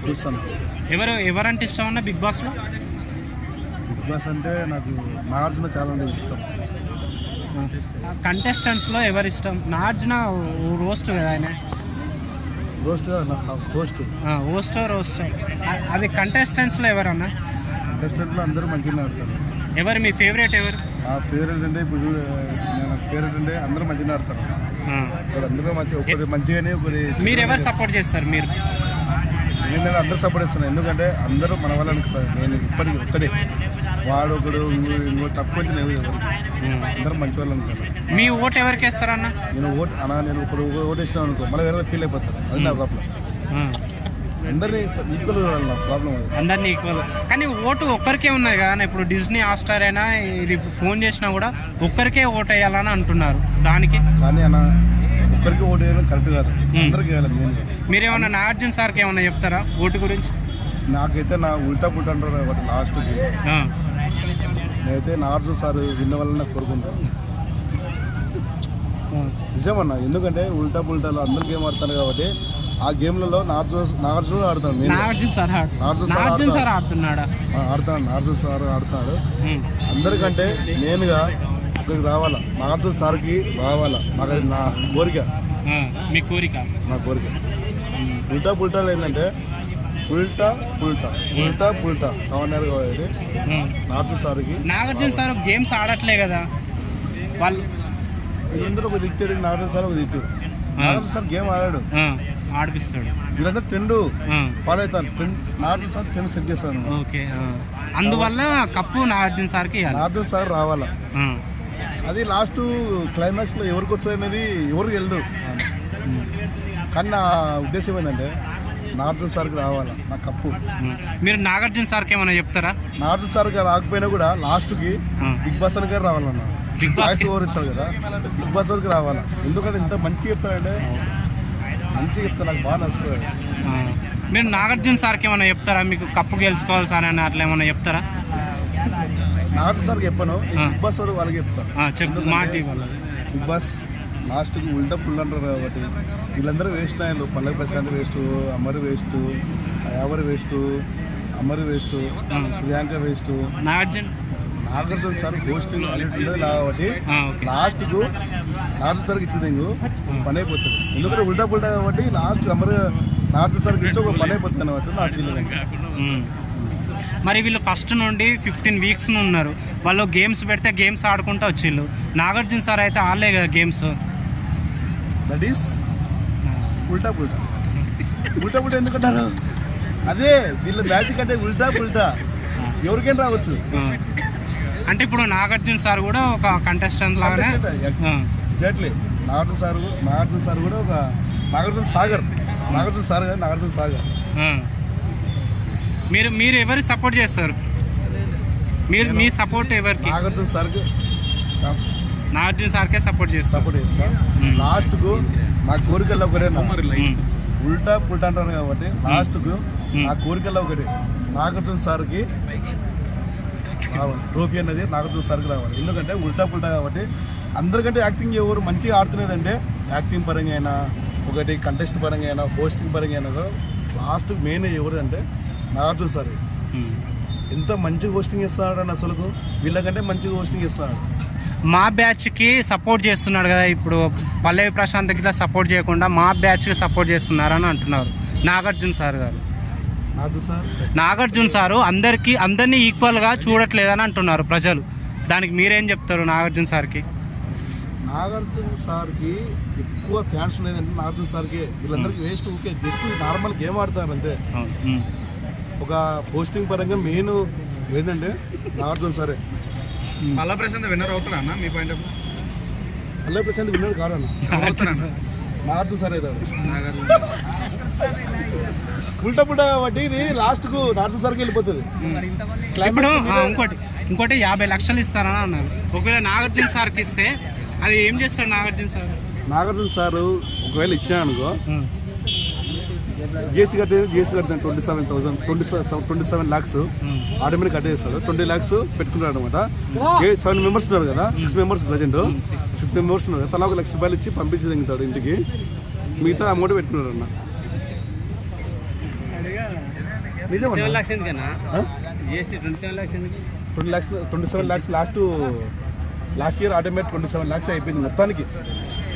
చూస్తాను. ఎవరంటే ఇష్టం అన్న బిగ్ బాస్లో? బిగ్ బాస్ అంటే నాకు నాగార్జున చాలా ఇష్టం. కంటెస్టెంట్స్లో ఎవరు ఇష్టం? నాగార్జున రోస్ట్ కదా ఆయన. రోస్ట్ హోస్ట్ రోస్ట్ అది కంటెస్టెంట్స్లో ఎవరన్నా? కంటెస్టెంట్లో అందరూ మంచిగా ఆడతారు. ఎవరు మీ ఫేవరెట్? ఎవరు నా ఫేవరెట్ అంటే ఇప్పుడు నాకు ఫేవరెట్ అంటే అందరూ మంచిగా ఆడతారు. అందరూ ఒకటి మంచిగానే ఒకటి. మీరు ఎవరు సపోర్ట్ చేస్తారు? మీరు ఏంటంటే అందరూ సపోర్ట్ చేస్తున్నాను. ఎందుకంటే అందరూ మన వాళ్ళు అనుకుంటారు. నేను ఇప్పటికీ ఒక్కడే వాడు ఒకడు ఇంకో తక్కువ వచ్చిన అందరూ మంచి వాళ్ళు అనుకుంటాను. మీ ఓటు ఎవరికి వేస్తారన్న? నేను ఇప్పుడు ఓటు వేసినాను అనుకో మళ్ళీ వేరే ఫీల్ అయిపోతాను. అది నా ప్రాబ్లం. అందరినీ ఈక్వల్ ప్రాబ్లం. అందరినీ ఈక్వల్ కానీ ఓటు ఒక్కరికే ఉన్నాయి కదా. ఇప్పుడు డిజ్నీ హాట్‌స్టార్ అయినా ఇది ఫోన్ చేసినా కూడా ఒక్కరికే ఓటు వేయాలని అంటున్నారు. దానికి కానీ అన్న ఒక్కరికి ఓటు వేయడం కరెక్ట్ కాదు. అందరికి వేయాలి. మీరేమన్నా నాగార్జున సార్కి ఏమన్నా చెప్తారా ఓటు గురించి? నాకైతే నా ఉల్టా పుల్టా అంటారు కాబట్టి లాస్ట్కి నేనైతే నాగార్జున సార్ విన్న వల్ల కోరుకుంటాను. నిజమన్నా. ఎందుకంటే ఉల్టా పుల్టాలో అందరు గేమ్ ఆడతాను కాబట్టి ఆ గేమ్లలో నాగార్జున ఆడతాడు. నాగార్జున సార్ ఆడుతున్నాడు. నాగార్జున సార్ ఆడుతున్నాడు. అందరికంటే మెయిన్గా ఇక్కడికి రావాలా, నాగార్జున సార్కి రావాలా. నాకు అది నా కోరిక. మీ కోరిక? నా కోరిక. ఉల్టా పుల్టాలు ఏంటంటే ఉల్టా పుల్టా కావన్నారు కాబట్టి నాగార్జున సార్ గేమ్స్ ఆడట్లే కదా వాళ్ళు. వీళ్ళందరూ ఒక దిక్తాడు. నాగార్జున సార్ ఒక దిక్తాడు. నాగార్జున సార్ గేమ్ ఆడిపిస్తాడు. వీళ్ళందరూ ట్రెండ్ ఫాలో అవుతాను. నాగార్జున సార్ ట్రెండ్ సెట్ చేస్తాను. ఓకే. అందువల్ల కప్పు నాగార్జున సార్కి. నాగార్జున సార్ రావాలా. అది లాస్ట్ క్లైమాక్స్లో ఎవరికి వస్తుంది అనేది ఎవరికి తెలియదు. కానీ నా ఉద్దేశం ఏంటంటే నాగార్జున సార్కి రావాలా నా కప్పు. మీరు నాగార్జున సార్కి ఏమైనా చెప్తారా? నాగార్జున సార్కి రాకపోయినా కూడా లాస్ట్కి బిగ్ బాస్ గారు రావాలన్న. బిగ్ బాస్ ఓవర్ ఇస్తారు కదా, బిగ్ బాస్ వరకు రావాలా. ఎందుకంటే ఇంత మంచిగా చెప్తారంటే మంచిగా చెప్తాను. నాకు బాగా నచ్చుతుంది. మీరు నాగార్జున సార్కి ఏమైనా చెప్తారా? మీకు కప్పు గెలుచుకోవాలి సార్ అని అట్లా ఏమైనా చెప్తారా? నాగార్జున సార్కి చెప్పాను. బిగ్ బాస్ వాడు వాళ్ళకి చెప్తాను. బిగ్ బాస్ లాస్ట్కి ఉల్టా పుల్ అంటారు కాబట్టి వీళ్ళందరూ వేస్ట్. ఆయన పల్లవి ప్రశాంత్ వేస్ట్, అమర్ వేస్ట్, ఎవరు waste, Amar waste, Priyanka waste. Nagarjuna sir hosting ఉండదు కాబట్టి లాస్ట్కు నాగార్జున సార్కి ఇచ్చింది పని అయిపోతుంది. ఎందుకంటే ఉల్టా పుల్టా కాబట్టి లాస్ట్ నాగార్జున సార్కి ఇచ్చి ఒక పని అయిపోతుంది అన్నమాట నా ఫీలింగ్. మరి వీళ్ళు ఫస్ట్ నుండి 15 వీక్స్ ఉన్నారు. వాళ్ళు గేమ్స్ పెడితే గేమ్స్ ఆడుకుంటూ వచ్చిళ్ళు. నాగార్జున సార్ అయితే ఆడలే కదా గేమ్స్. దట్ ఈస్ ఉల్టా పుల్టా. ఉల్టా పుల్టా ఎందుకంటారు? అదే వీళ్ళ మ్యాజిక్ అంటే ఉల్టా పుల్టా ఎవరికైనా రావచ్చు. అంటే ఇప్పుడు నాగార్జున సార్ కూడా ఒక కంటెస్టెంట్ లాగానే. ఎగ్జాక్ట్లీ. నాగార్జున సార్ కూడా ఒక నాగార్జున సాగర్. మీరు ఎవరు సపోర్ట్ చేస్తారు? మీ సపోర్ట్ ఎవరికి? నాగార్జున సార్కే సపోర్ట్ చేస్తాను. లాస్ట్కు నా కోరికల్లో ఒకటే ఉల్టా పుల్టా అంటారు కాబట్టి లాస్ట్కు నా కోరికల్లో ఒకటి నాగార్జున సార్కి రావాలి. ట్రోఫీ అనేది నాగార్జున సార్కి రావాలి. ఎందుకంటే ఉల్టా పుల్టా కాబట్టి అందరికంటే యాక్టింగ్ ఎవరు మంచిగా ఆడుతున్నదంటే యాక్టింగ్ పరంగా అయినా ఒకటి కంటెస్ట్ పరంగా అయినా హోస్టింగ్ పరంగా అయినా లాస్ట్ మెయిన్ ఎవరు అంటే నాగార్జున సార్. ఎంత మంచిగా హోస్టింగ్ చేస్తున్నాడు అసలు. వీళ్ళకంటే మంచిగా హోస్టింగ్ చేస్తున్నాడు. మా బ్యాచ్కి సపోర్ట్ చేస్తున్నాడు కదా. ఇప్పుడు పల్లవి ప్రశాంత్కి ఇట్లా సపోర్ట్ చేయకుండా మా బ్యాచ్కి సపోర్ట్ చేస్తున్నారని అంటున్నారు నాగార్జున సార్ గారు. నాగార్జున సారు అందరినీ ఈక్వల్గా చూడట్లేదని అంటున్నారు ప్రజలు. దానికి మీరేం చెప్తారు? నాగార్జున సార్కి ఎక్కువ ఫ్యాన్స్ లేదంటే నాగార్జున సార్కి వీళ్ళందరికీ waste. Okay just normal game ఆడతారు అంతే. ఒక పోస్టింగ్ పరంగా మెయిన్ ఏంటంటే నాగార్జున సారే. పల్లవి ప్రశాంత్ విన్నర్ అవుతారా అన్న మీ point of? Pallavi Prashanth winner కాదన్న, నాగార్జున సార్ అవుతాడు. ఉల్టా పుల్టా కాబట్టి ఇది లాస్ట్కు నాగార్జున సార్కి వెళ్ళిపోతుంది. ఇంకోటి 50 లక్షలు ఇస్తారని అన్నారు. ఒకవేళ నాగార్జున సార్కి ఇస్తే అది ఏం చేస్తాడు నాగార్జున సార్? నాగార్జున సార్ ఒకవేళ ఇచ్చినా అనుకో జిఎస్టీ కట్టేది. జిఎస్టీ కట్టాను 27 lakhs ఆటోమేటిక్ కట్టేస్తాడు. 20 lakhs పెట్టుకుంటాడు అనమాట. 7 members ఉన్నారు కదా, 6 members ప్రజెంట్ 6 members ఉన్నారు. తలా 1 లక్ష రూపాయలు ఇచ్చి పంపించి దిగుతాడు ఇంటికి. మిగతా అమౌంట్ పెట్టుకున్నాడు అన్న. నిజమన్నా lakhs ఎందుకన్నా ఆ? జిఎస్టీ 27 lakhs ఎందుకు 27 lakhs last year automatic 27 lakhs అయిపోయింది మొత్తానికి.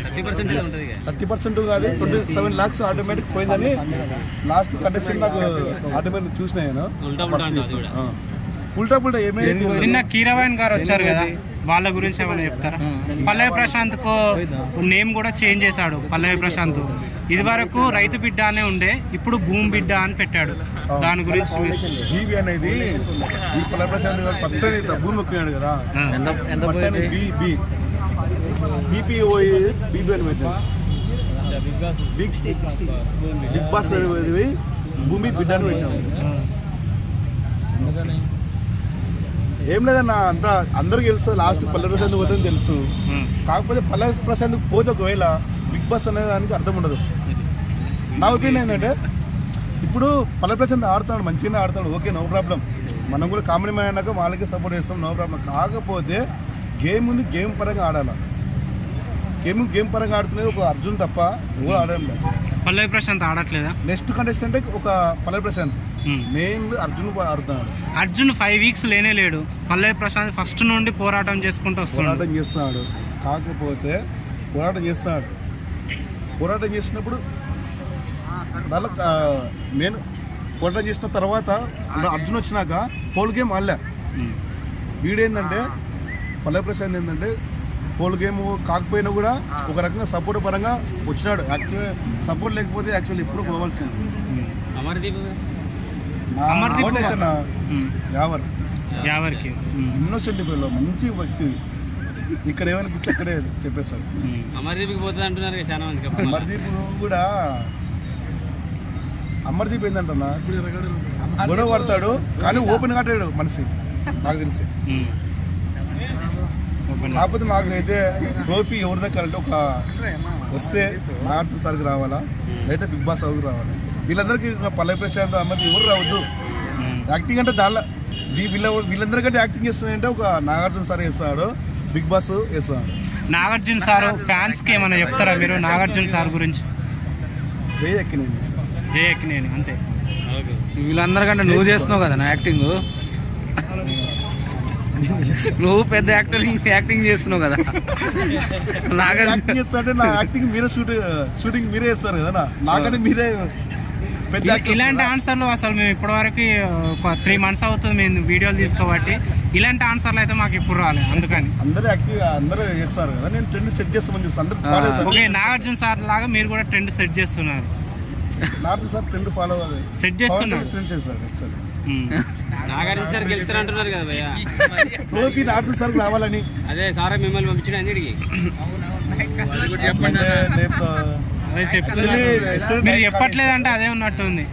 30% ఉంటుంది ఇక. 30% కాదు 27 lakhs ఆటోమేటిక్ పోయిందని లాస్ట్ కంటెస్టెంట్ నాకు ఆటోమేటిక్ చూసిన నేను. ఉల్టా ఉల్టా అంటావు అది కూడా. ఉల్టా ఏమైంది నిన్న కీరవాణి గారు వచ్చారు కదా, వాళ్ళ గురించి ఏమైనా చెప్తారా? పల్లవి ప్రశాంత్ కు నేమ్ కూడా చేంజ్ చేశాడు. పల్లవి ప్రశాంత్ ఇది వరకు రైతు బిడ్డ అనే ఉండే, ఇప్పుడు భూమి బిడ్డ అని పెట్టాడు. దాని గురించి బీబీ అనేది ఈ పల్లవి ప్రశాంత్ గారు పట్టని భూమి మొక్కినాడు కదా, పట్టని బీపీ బీబీ అని పెట్టాడు. బిగ్ బాస్ అనేది భూమి బిడ్డ అని పెట్టాడు. ఏం లేదన్న, అంతా అందరికి తెలుసు. లాస్ట్ పల్లవి ప్రశాంత్ పోతుందని తెలుసు. కాకపోతే పల్లవి ప్రశాంత్ పోతే ఒకవేళ బిగ్ బాస్ అనే దానికి అర్థం ఉండదు. నా ఒపీనియన్ ఏంటంటే, ఇప్పుడు పల్లవి ప్రశాంత్ ఆడుతున్నాడు, మంచిగానే ఆడుతున్నాడు, ఓకే, నో ప్రాబ్లం. మనం కూడా కామెడీ మ్యాన్ అన్నాక వాళ్ళకి సపోర్ట్ చేస్తాం, నో ప్రాబ్లం. కాకపోతే గేమ్ ఉంది, గేమ్ పరంగా ఆడాలి. గేమ్ పరంగా ఆడుతున్నది ఒక అర్జున్ తప్ప ఎవరు ఆడడం లేదు. పల్లవి ప్రశాంత్ ఆడట్లేదా? నెక్స్ట్ కంటెస్టెంట్ ఒక పల్లవి ప్రశాంత్, మెయిన్ అర్జున్ ఆడుతున్నాడు. అర్జున్ 5 weeks లేనే లేడు. పల్లవి ప్రశాంత్ ఫస్ట్ నుండి పోరాటం చేసుకుంటూ వస్తున్నాడు. పోరాటం చేస్తున్నాడు. కాకపోతే పోరాటం చేసినప్పుడు దానిలో నేను పోరాటం చేసిన తర్వాత అర్జున్ వచ్చినాక ఫోల్ గేమ్ ఆడలే. వీడేంటంటే పల్లవి ప్రశాంత్ ఏంటంటే ఫోల్ గేమ్ కాకపోయినా కూడా ఒక రకంగా సపోర్ట్ పరంగా వచ్చినాడు. యాక్చువల్ సపోర్ట్ లేకపోతే యాక్చువల్లీ ఎప్పుడు పోవాల్సింది. అమర్దీప్ యావర్కి ఇన్నోసెంట్ పిల్లలు, మంచి వ్యక్తి. ఇక్కడ ఏమైనా కూర్చో అక్కడే చెప్పేస్తాడు. అమర్దీప్కి పోతుంది అంటున్నారు కదా చాలా మంది. అమర్దీప్ కూడా అమర్దీప్ ఏంటంటున్నా గొడవ పడతాడు కానీ ఓపెన్ కట్టాడు మనిషి, నాకు తెలిసి. కాకపోతే నాకు అయితే ట్రోఫీ ఎవరి దగ్గర అంటే ఒక వస్తే నాగార్జున సార్కి రావాలా, లేదా బిగ్ బాస్ హౌస్కి రావాలా. వీళ్ళందరికీ పల్లవి ప్రశాంత్ అమర్దీప్ ఎవరు రావద్దు. యాక్టింగ్ అంటే దానిలో వీళ్ళందరికంటే యాక్టింగ్ చేస్తున్నాయంటే ఒక నాగార్జున సార్ చేస్తున్నాడు, బిగ్ బాస్ చేస్తున్నాడు. నాగార్జున సార్ ఫ్యాన్స్ కి ఏమైనా చెప్తారా మీరు నాగార్జున సార్ గురించి? జై ఎక్కినేని అంతే. వీళ్ళందరికంటే నువ్వు చేస్తున్నావు కదా నా యాక్టింగ్, నువ్వు పెద్ద యాక్టింగ్ చేస్తున్నావు కదా. యాక్టింగ్ చేస్తుంటే నా యాక్టింగ్ మీరే షూటింగ్ మీరే చేస్తారు కదా, నాకంటే మీరే పెద్ద. ఇలాంటి ఆన్సర్లు అసలు మేము ఇప్పటివరకు ఒక 3 months అవుతుంది మేము వీడియోలు తీసుకోబట్టి, ఇలాంటి ఆన్సర్లు అయితే మాకు ఇప్పుడు రాలేదు. అందుకని అందరూ చేస్తారు కదా, నేను ట్రెండ్ సెట్ చేస్తామని చూస్తాను. అందరూ ఓకే, నాగార్జున సార్ లాగా మీరు కూడా ట్రెండ్ సెట్ చేస్తున్నారు. Nagarjuna sir trend follow set చేస్తున్నారు. ట్రెండ్ చేస్తారు. నాగార్జున సార్ గెలుస్తారు అంటున్నారు కదా భయ్యా. ట్రోఫీ నాగార్జున సార్ రావాలని అదే సార్ మిమ్మల్ని పంపించడం అన్నిటికి అదే చెప్తున్నారు. మీరు చెప్పట్లేదంటే అదే ఉన్నట్టు ఉంది.